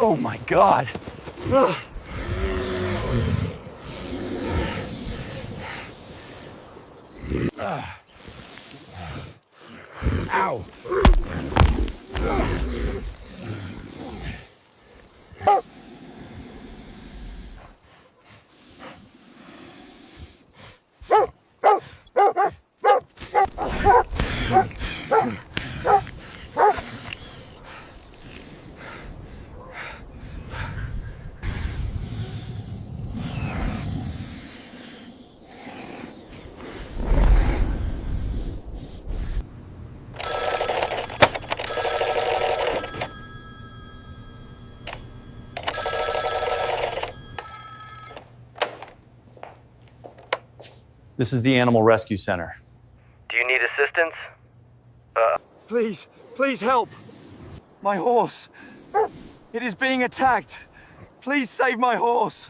Oh my God. Ugh. Ow. This is the Animal Rescue Center. Do you need assistance? Please, please help. My horse. It is being attacked. Please save my horse.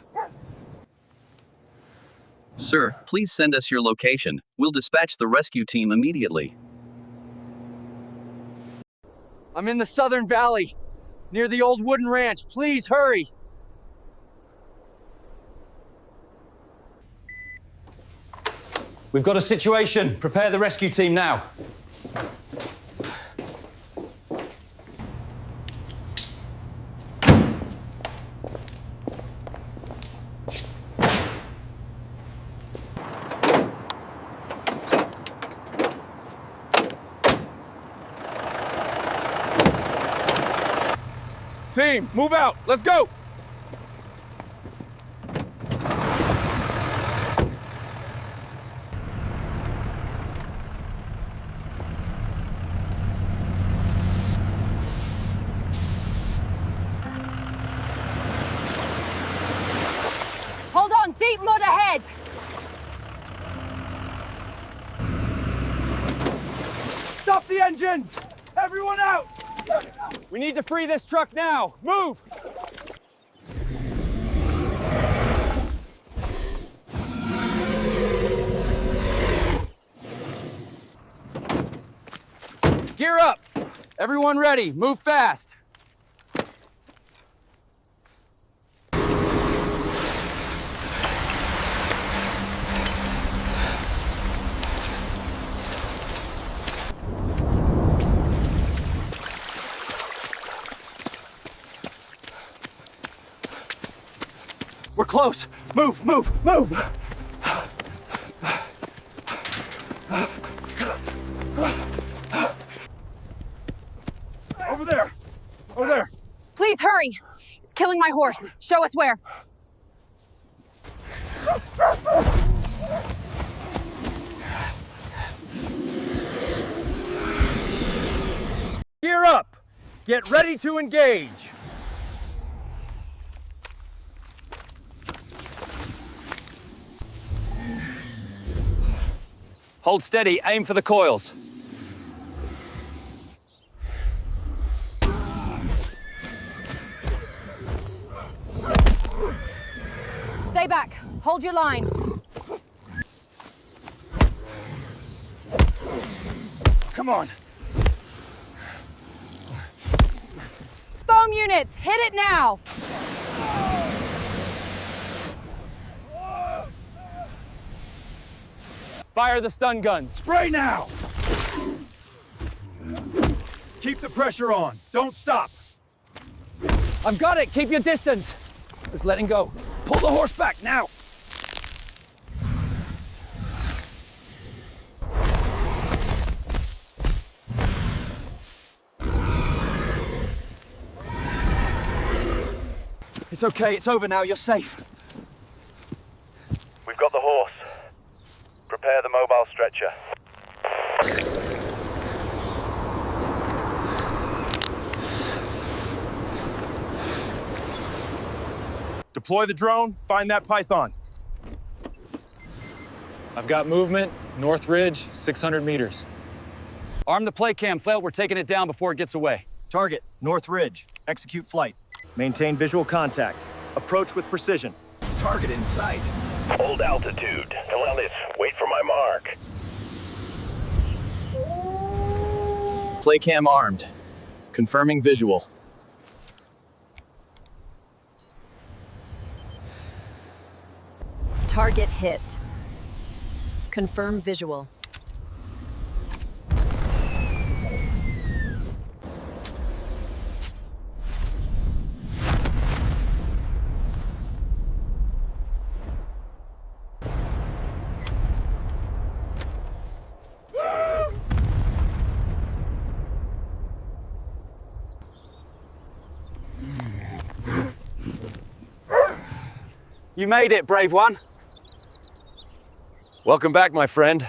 Sir, please send us your location. We'll dispatch the rescue team immediately. I'm in the Southern Valley, near the old wooden ranch. Please hurry. We've got a situation. Prepare the rescue team now. Team, move out. Let's go. Hold on, deep mud ahead. Stop the engines! Everyone out! We need to free this truck now. Move! Gear up! Everyone ready. Move fast. We're close. Move, move, move! Over there! Over there! Please hurry. It's killing my horse. Show us where. Gear up! Get ready to engage! Hold steady, aim for the coils. Stay back. Hold your line. Come on. Foam units, hit it now. Fire the stun guns. Spray now. Keep the pressure on. Don't stop. I've got it. Keep your distance. Just letting go. Pull the horse back now. It's okay. It's over now. You're safe. We've got the horse. Prepare the mobile stretcher. Deploy the drone. Find that python. I've got movement. North Ridge, 600 meters. Arm the play cam, Flail. We're taking it down before it gets away. Target, North Ridge. Execute flight. Maintain visual contact. Approach with precision. Target in sight. Hold altitude. Helpless, wait for my mark. Playcam armed. Confirming visual. Target hit. Confirm visual. You made it, brave one. Welcome back, my friend.